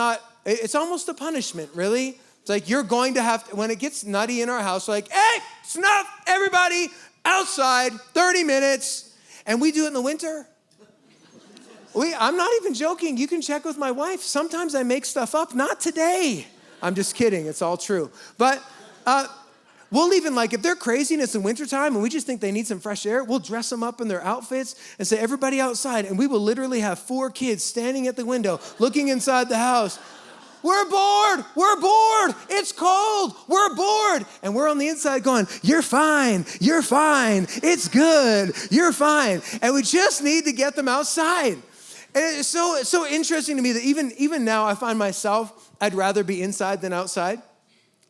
almost a punishment, really. It's like you're going to have to, when it gets nutty in our house, like, hey, snuff, everybody outside, 30 minutes. And we do it in the winter. I'm not even joking. You can check with my wife. Sometimes I make stuff up. Not today. I'm just kidding. It's all true. But we'll even if they're crazy and it's in wintertime and we just think they need some fresh air, we'll dress them up in their outfits and say, everybody outside. And we will literally have 4 kids standing at the window looking inside the house. We're bored. We're bored. It's cold. We're bored. And we're on the inside going, you're fine. You're fine. It's good. You're fine. And we just need to get them outside. And it's so interesting to me that even now I find myself, I'd rather be inside than outside.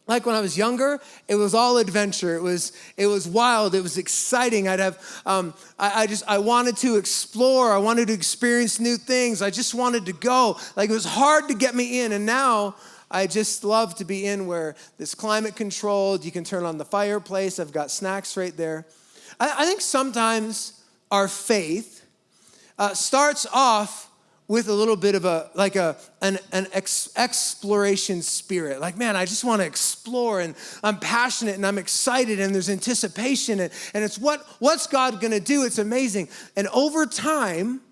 Like when I was younger, it was all adventure. It was wild. It was exciting. I'd have, I wanted to explore. I wanted to experience new things. I just wanted to go. Like it was hard to get me in. And now I just love to be in where it's climate controlled. You can turn on the fireplace. I've got snacks right there. I think sometimes our faith starts off with a little bit of an exploration spirit. Like, man, I just want to explore and I'm passionate and I'm excited and there's anticipation and it's what's God going to do? It's amazing. And over time,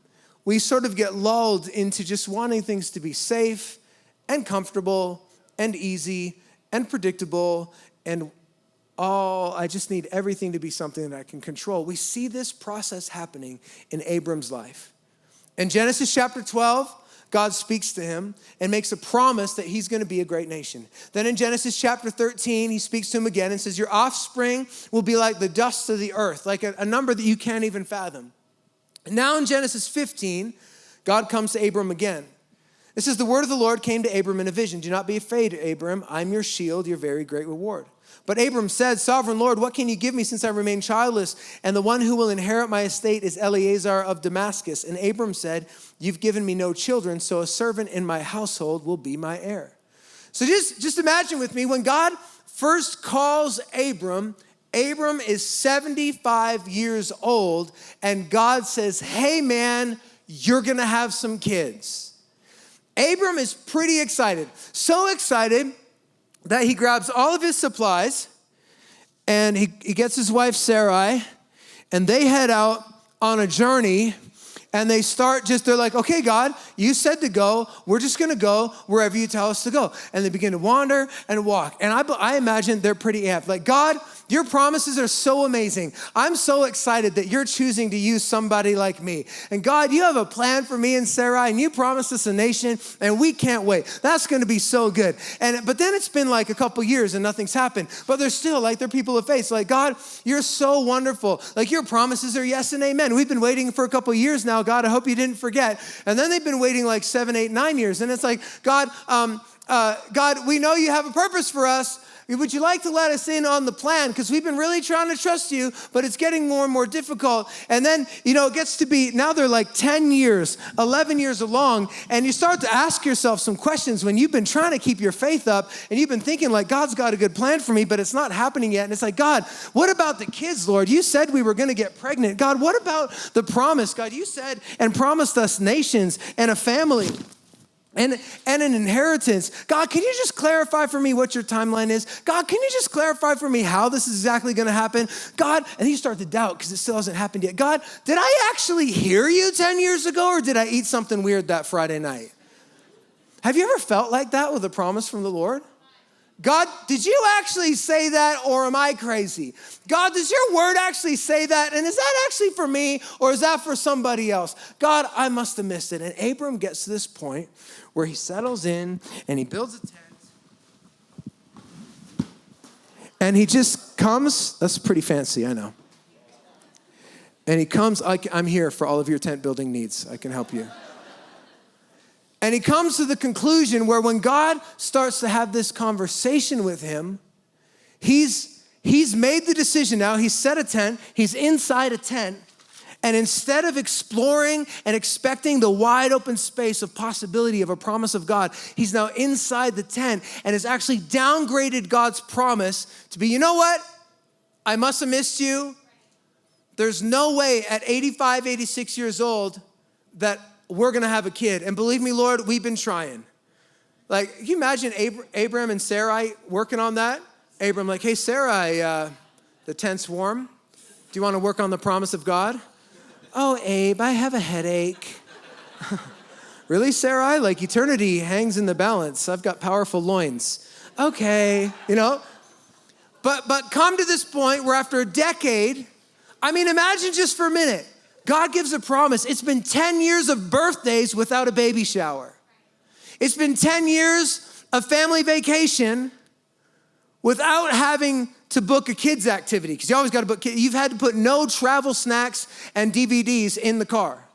we sort of get lulled into just wanting things to be safe and comfortable and easy and predictable and I just need everything to be something that I can control. We see this process happening in Abram's life. In Genesis chapter 12, God speaks to him and makes a promise that he's going to be a great nation. Then in Genesis chapter 13, he speaks to him again and says, your offspring will be like the dust of the earth, like a number that you can't even fathom. And now in Genesis 15, God comes to Abram again. It says, the word of the Lord came to Abram in a vision. Do not be afraid, Abram. I'm your shield, your very great reward. But Abram said, sovereign Lord, what can you give me since I remain childless? And the one who will inherit my estate is Eliezer of Damascus. And Abram said, you've given me no children, so a servant in my household will be my heir. So just imagine with me, when God first calls Abram is 75 years old, and God says, hey man, you're gonna have some kids. Abram is pretty excited. So excited that he grabs all of his supplies and he gets his wife Sarai and they head out on a journey and they they're like, okay, God, you said to go. We're just going to go wherever you tell us to go. And they begin to wander and walk. And I imagine they're pretty amped. Like, God, your promises are so amazing. I'm so excited that you're choosing to use somebody like me. And God, you have a plan for me and Sarai, and you promised us a nation, and we can't wait. That's going to be so good. But then it's been like a couple years and nothing's happened. But they're people of faith. Like, God, you're so wonderful. Like, your promises are yes and amen. We've been waiting for a couple years now, God. I hope you didn't forget. And then they've been waiting like 7, 8, 9 years. And it's like, God, we know you have a purpose for us. Would you like to let us in on the plan? Because we've been really trying to trust you, but it's getting more and more difficult. And then, it gets to be, now they're like 10 years, 11 years along, and you start to ask yourself some questions when you've been trying to keep your faith up, and you've been thinking like, God's got a good plan for me, but it's not happening yet. And it's like, God, what about the kids, Lord? You said we were going to get pregnant. God, what about the promise? God, you said and promised us nations and a family. And an inheritance. God, can you just clarify for me what your timeline is? God, can you just clarify for me how this is exactly going to happen? God, and you start to doubt because it still hasn't happened yet. God, did I actually hear you 10 years ago, or did I eat something weird that Friday night? Have you ever felt like that with a promise from the Lord? God, did you actually say that or am I crazy? God, does your word actually say that? And is that actually for me or is that for somebody else? God, I must have missed it. And Abram gets to this point where he settles in and he builds a tent. And he just comes, that's pretty fancy, I know. And he comes, I'm here for all of your tent building needs. I can help you. And he comes to the conclusion where when God starts to have this conversation with him, he's made the decision now. He's set a tent. He's inside a tent. And instead of exploring and expecting the wide open space of possibility of a promise of God, he's now inside the tent and has actually downgraded God's promise to be, you know what? I must have missed you. There's no way at 85, 86 years old that we're going to have a kid. And believe me, Lord, we've been trying. Like, can you imagine Abram and Sarai working on that? Abram like, hey, Sarai, the tent's warm. Do you want to work on the promise of God? Oh, Abe, I have a headache. Really, Sarai? Like, eternity hangs in the balance. I've got powerful loins. Okay, you know. But come to this point where after a decade, I mean, imagine just for a minute, God gives a promise. It's been 10 years of birthdays without a baby shower. It's been 10 years of family vacation without having to book a kids activity, because you always got to book. You've had to put no travel snacks and DVDs in the car.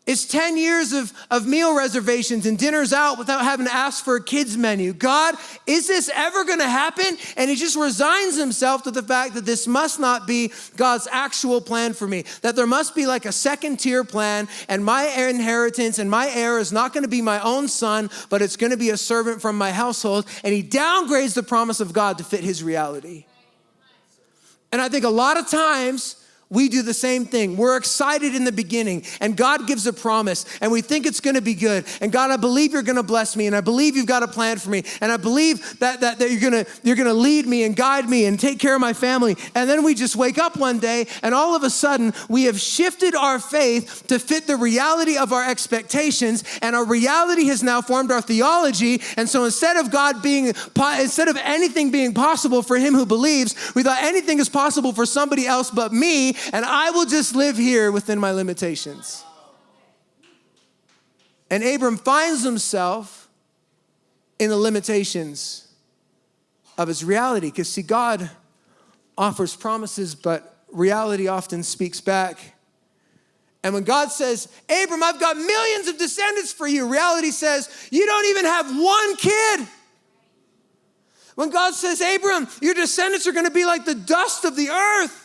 It's 10 years of meal reservations and dinners out without having to ask for a kids menu. God, is this ever going to happen? And he just resigns himself to the fact that this must not be God's actual plan for me, that there must be like a second tier plan, and my inheritance and my heir is not going to be my own son, but it's going to be a servant from my household. And he downgrades the promise of God to fit his reality. And I think a lot of times we do the same thing. We're excited in the beginning and God gives a promise and we think it's gonna be good. And God, I believe you're gonna bless me and I believe you've got a plan for me. And I believe that you're gonna lead me and guide me and take care of my family. And then we just wake up one day and all of a sudden we have shifted our faith to fit the reality of our expectations, and our reality has now formed our theology. And so instead of anything being possible for him who believes, we thought anything is possible for somebody else but me, and I will just live here within my limitations. And Abram finds himself in the limitations of his reality, because see, God offers promises, but reality often speaks back. And when God says, Abram, I've got millions of descendants for you, reality says, you don't even have one kid. When God says, Abram, your descendants are going to be like the dust of the earth,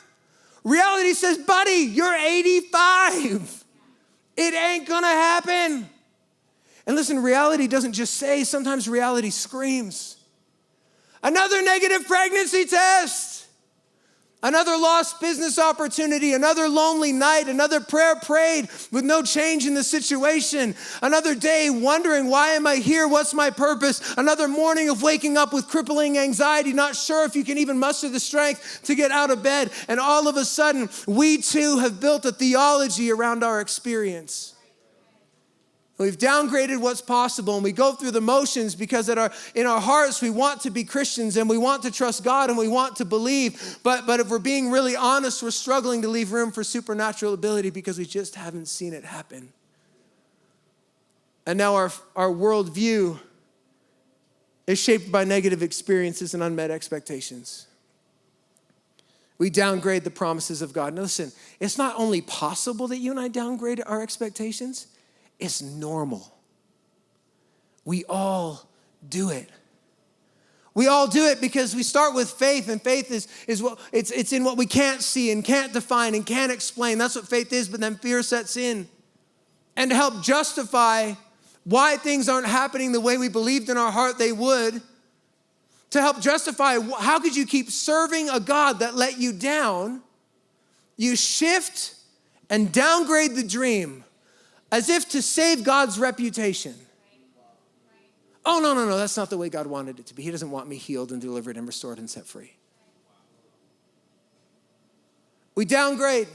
reality says, buddy, you're 85. It ain't gonna happen. And listen, reality doesn't just say, sometimes reality screams. Another negative pregnancy test. Another lost business opportunity, another lonely night, another prayer prayed with no change in the situation, another day wondering, why am I here? What's my purpose? Another morning of waking up with crippling anxiety, not sure if you can even muster the strength to get out of bed. And all of a sudden, we too have built a theology around our experience. We've downgraded what's possible, and we go through the motions because in our hearts we want to be Christians and we want to trust God and we want to believe. But if we're being really honest, we're struggling to leave room for supernatural ability because we just haven't seen it happen. And now our worldview is shaped by negative experiences and unmet expectations. We downgrade the promises of God. Now listen, it's not only possible that you and I downgrade our expectations, it's normal. We all do it. We all do it because we start with faith, and faith is what it's in what we can't see and can't define and can't explain. That's what faith is, but then fear sets in. And to help justify why things aren't happening the way we believed in our heart they would, to help justify how could you keep serving a God that let you down, you shift and downgrade the dream as if to save God's reputation. Oh, no, that's not the way God wanted it to be. He doesn't want me healed and delivered and restored and set free. We downgrade.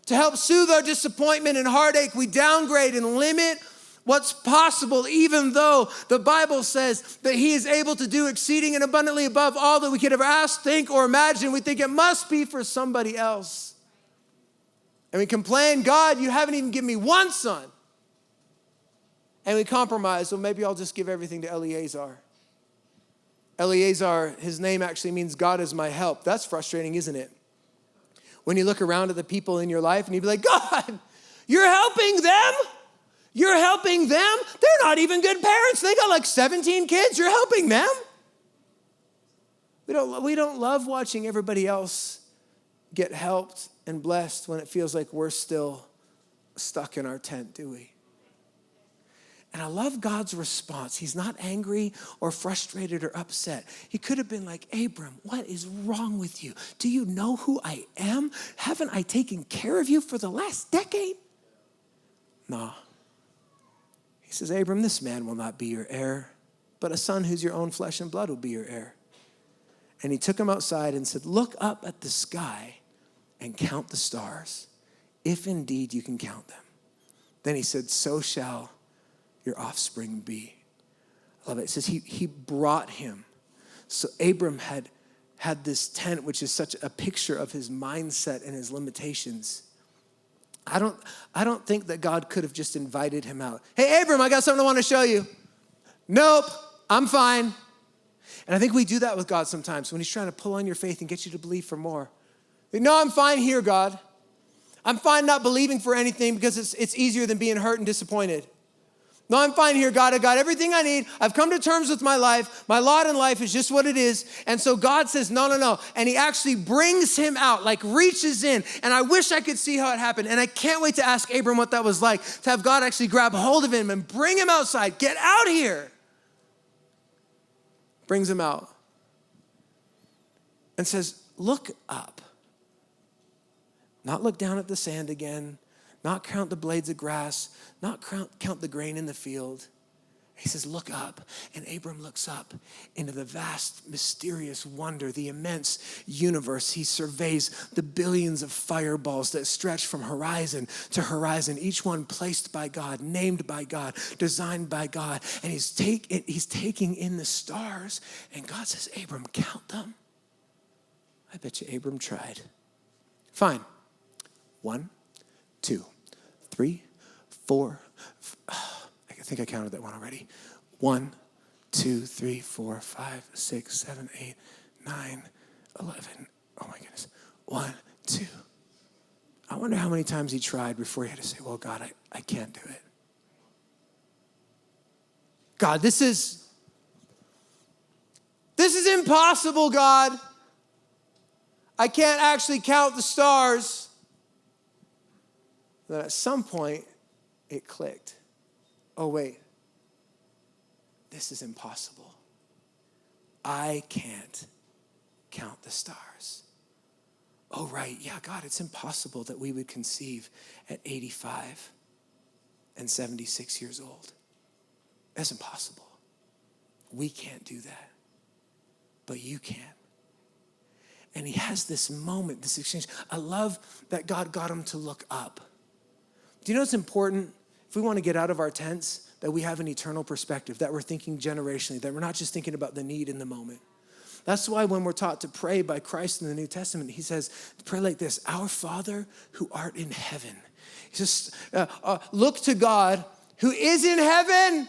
To help soothe our disappointment and heartache, we downgrade and limit what's possible, even though the Bible says that he is able to do exceeding and abundantly above all that we could ever ask, think, or imagine. We think it must be for somebody else. And we complain, God, you haven't even given me one son. And we compromise, well, maybe I'll just give everything to Eleazar. Eleazar, his name actually means God is my help. That's frustrating, isn't it? When you look around at the people in your life and you be like, God, you're helping them? You're helping them? They're not even good parents. They got like 17 kids. You're helping them? We don't love watching everybody else get helped and blessed when it feels like we're still stuck in our tent, do we? And I love God's response. He's not angry or frustrated or upset. He could have been like, Abram, what is wrong with you? Do you know who I am? Haven't I taken care of you for the last decade? No. He says, Abram, this man will not be your heir, but a son who's your own flesh and blood will be your heir. And he took him outside and said, look up at the sky and count the stars, if indeed you can count them. Then he said, so shall your offspring be. I love it. It says he brought him. So Abram had this tent, which is such a picture of his mindset and his limitations. I don't think that God could have just invited him out. Hey, Abram, I got something I want to show you. Nope, I'm fine. And I think we do that with God sometimes when he's trying to pull on your faith and get you to believe for more. No, I'm fine here, God. I'm fine not believing for anything because it's easier than being hurt and disappointed. No, I'm fine here, God. I got everything I need. I've come to terms with my life. My lot in life is just what it is. And so God says, no. And he actually brings him out, like reaches in. And I wish I could see how it happened. And I can't wait to ask Abram what that was like, to have God actually grab hold of him and bring him outside. Get out here. Brings him out and says, look up. Not look down at the sand again. Not count the blades of grass, not count the grain in the field. He says, look up. And Abram looks up into the vast, mysterious wonder, the immense universe. He surveys the billions of fireballs that stretch from horizon to horizon, each one placed by God, named by God, designed by God. And he's taking in the stars. And God says, Abram, count them. I bet you Abram tried. Fine. 1, 2, 3, 4. I think I counted that one already. 1, 2, 3, 4, 5, 6, 7, 8, 9, 11. Oh my goodness. 1, 2. I wonder how many times he tried before he had to say, well, God, I can't do it. God, this is impossible, God. I can't actually count the stars. Then at some point, it clicked. Oh, wait. This is impossible. I can't count the stars. Oh, right. Yeah, God, it's impossible that we would conceive at 85 and 76 years old. That's impossible. We can't do that. But you can. And he has this moment, this exchange. I love that God got him to look up. Do you know what's important? If we want to get out of our tents, that we have an eternal perspective, that we're thinking generationally, that we're not just thinking about the need in the moment. That's why when we're taught to pray by Christ in the New Testament, he says, pray like this, our Father who art in heaven. He says, look to God who is in heaven.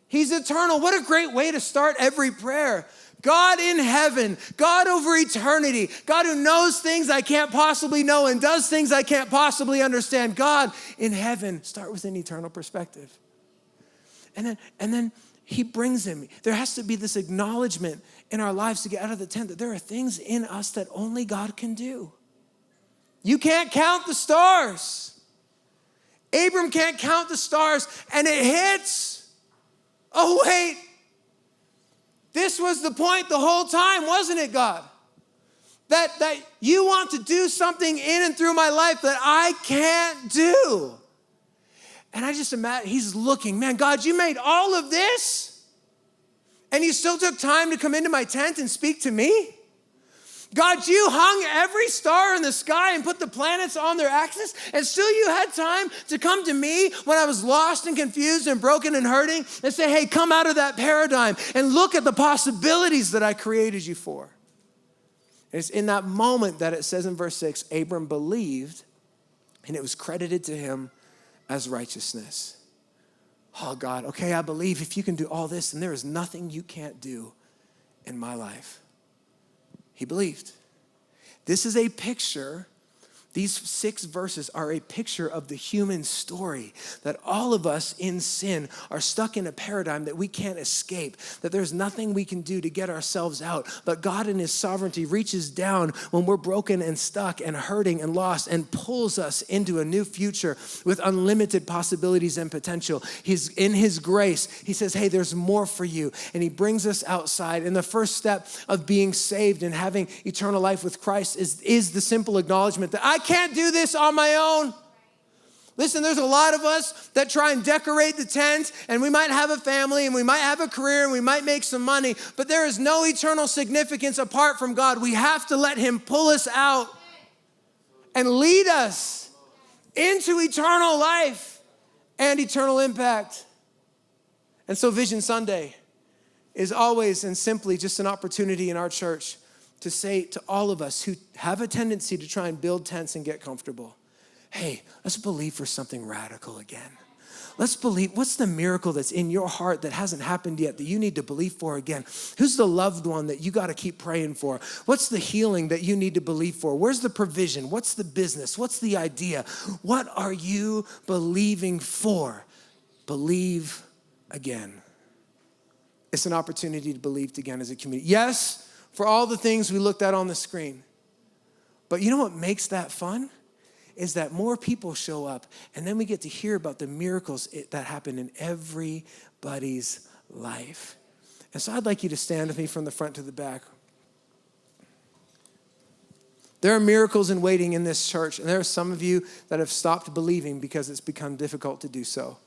He's eternal. What a great way to start every prayer. God in heaven, God over eternity, God who knows things I can't possibly know and does things I can't possibly understand. God in heaven. Start with an eternal perspective. And then he brings him. There has to be this acknowledgement in our lives to get out of the tent that there are things in us that only God can do. You can't count the stars. Abram can't count the stars, and it hits. Oh, wait. This was the point the whole time, wasn't it, God? That you want to do something in and through my life that I can't do. And I just imagine, he's looking, man, God, you made all of this? And you still took time to come into my tent and speak to me? God, you hung every star in the sky and put the planets on their axis, and still you had time to come to me when I was lost and confused and broken and hurting and say, hey, come out of that paradigm and look at the possibilities that I created you for. And it's in that moment that it says in verse 6, Abram believed and it was credited to him as righteousness. Oh God, okay, I believe if you can do all this, then there is nothing you can't do in my life. He believed. This is a picture. These 6 verses are a picture of the human story, that all of us in sin are stuck in a paradigm that we can't escape, that there's nothing we can do to get ourselves out. But God in his sovereignty reaches down when we're broken and stuck and hurting and lost and pulls us into a new future with unlimited possibilities and potential. He's in his grace. He says, hey, there's more for you. And he brings us outside. And the first step of being saved and having eternal life with Christ is the simple acknowledgement that I can't do this on my own. Listen, there's a lot of us that try and decorate the tent, and we might have a family and we might have a career and we might make some money, but there is no eternal significance apart from God. We have to let him pull us out and lead us into eternal life and eternal impact. And so Vision Sunday is always and simply just an opportunity in our church to say to all of us who have a tendency to try and build tents and get comfortable, hey, let's believe for something radical again. Let's believe, what's the miracle that's in your heart that hasn't happened yet that you need to believe for again? Who's the loved one that you got to keep praying for? What's the healing that you need to believe for? Where's the provision? What's the business? What's the idea? What are you believing for? Believe again. It's an opportunity to believe again as a community. Yes, for all the things we looked at on the screen. But you know what makes that fun? Is that more people show up, and then we get to hear about the miracles that happen in everybody's life. And so I'd like you to stand with me from the front to the back. There are miracles in waiting in this church, and there are some of you that have stopped believing because it's become difficult to do so.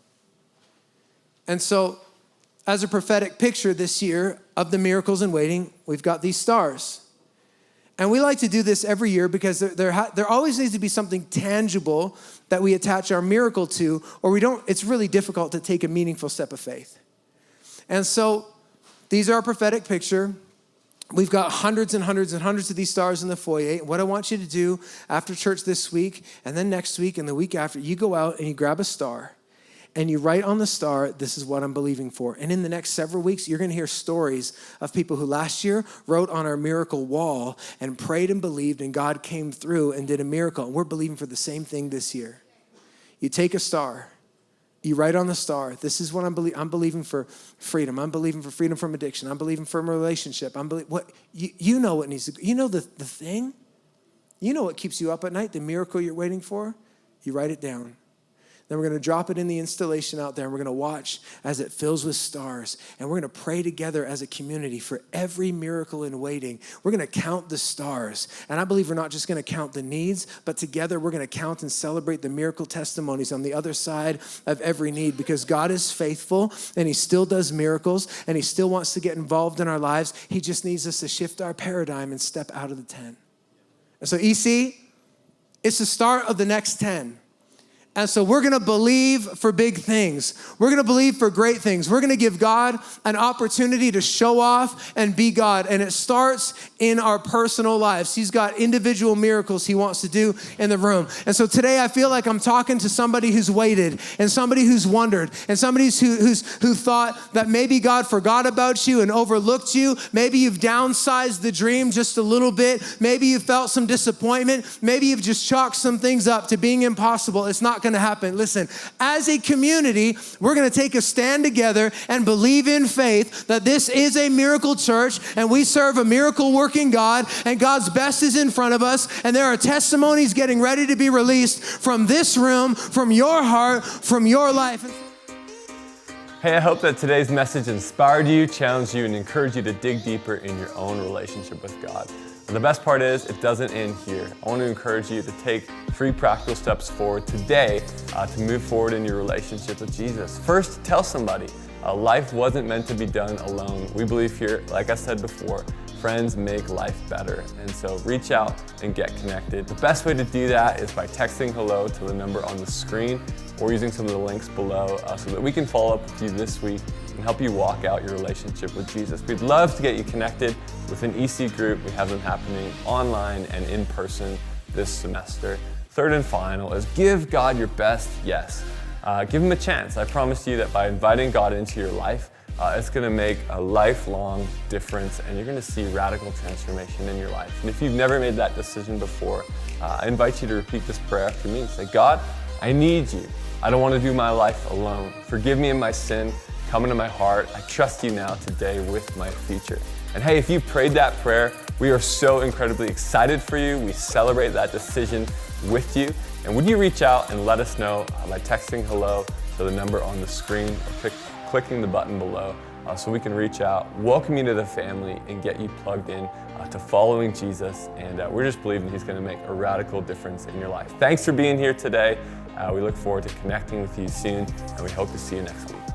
And so, as a prophetic picture this year of the miracles in waiting, we've got these stars. And we like to do this every year because there always needs to be something tangible that we attach our miracle to, or it's really difficult to take a meaningful step of faith. And so these are a prophetic picture. We've got hundreds and hundreds and hundreds of these stars in the foyer. What I want you to do after church this week, and then next week and the week after, you go out and you grab a star. And you write on the star, this is what I'm believing for. And in the next several weeks, you're going to hear stories of people who last year wrote on our miracle wall and prayed and believed, and God came through and did a miracle. And we're believing for the same thing this year. You take a star, you write on the star, this is what I'm believing for freedom. I'm believing for freedom from addiction. I'm believing for a relationship. You know what needs to, you know the thing? You know what keeps you up at night, the miracle you're waiting for? You write it down. Then we're going to drop it in the installation out there, and we're going to watch as it fills with stars. And we're going to pray together as a community for every miracle in waiting. We're going to count the stars. And I believe we're not just going to count the needs, but together we're going to count and celebrate the miracle testimonies on the other side of every need, because God is faithful and he still does miracles and he still wants to get involved in our lives. He just needs us to shift our paradigm and step out of the tent. And so EC, it's the start of the next 10. And so we're going to believe for big things. We're going to believe for great things. We're going to give God an opportunity to show off and be God. And it starts in our personal lives. He's got individual miracles he wants to do in the room. And so today I feel like I'm talking to somebody who's waited, and somebody who's wondered, and somebody who thought that maybe God forgot about you and overlooked you. Maybe you've downsized the dream just a little bit. Maybe you felt some disappointment. Maybe you've just chalked some things up to being impossible. It's not going to happen. Listen, as a community, we're going to take a stand together and believe in faith that this is a miracle church, and we serve a miracle working God, and God's best is in front of us, and there are testimonies getting ready to be released from this room, from your heart, from your life. Hey, I hope that today's message inspired you, challenged you, and encouraged you to dig deeper in your own relationship with God. And the best part is, it doesn't end here. I want to encourage you to take 3 practical steps forward today to move forward in your relationship with Jesus. First, tell somebody. Life wasn't meant to be done alone. We believe here, like I said before, Friends make life better. And so reach out and get connected. The best way to do that is by texting hello to the number on the screen or using some of the links below so that we can follow up with you this week and help you walk out your relationship with Jesus. We'd love to get you connected with an EC group. We have them happening online and in person this semester. Third and final is give God your best yes. Give him a chance. I promise you that by inviting God into your life, it's going to make a lifelong difference and you're going to see radical transformation in your life. And if you've never made that decision before, I invite you to repeat this prayer after me. Say, God, I need you. I don't want to do my life alone. Forgive me of my sin. Come into my heart. I trust you now today with my future. And hey, if you prayed that prayer, we are so incredibly excited for you. We celebrate that decision with you. And would you reach out and let us know by texting hello to the number on the screen or clicking the button below so we can reach out, welcome you to the family, and get you plugged in to following Jesus. And we're just believing he's going to make a radical difference in your life. Thanks for being here today. We look forward to connecting with you soon, and we hope to see you next week.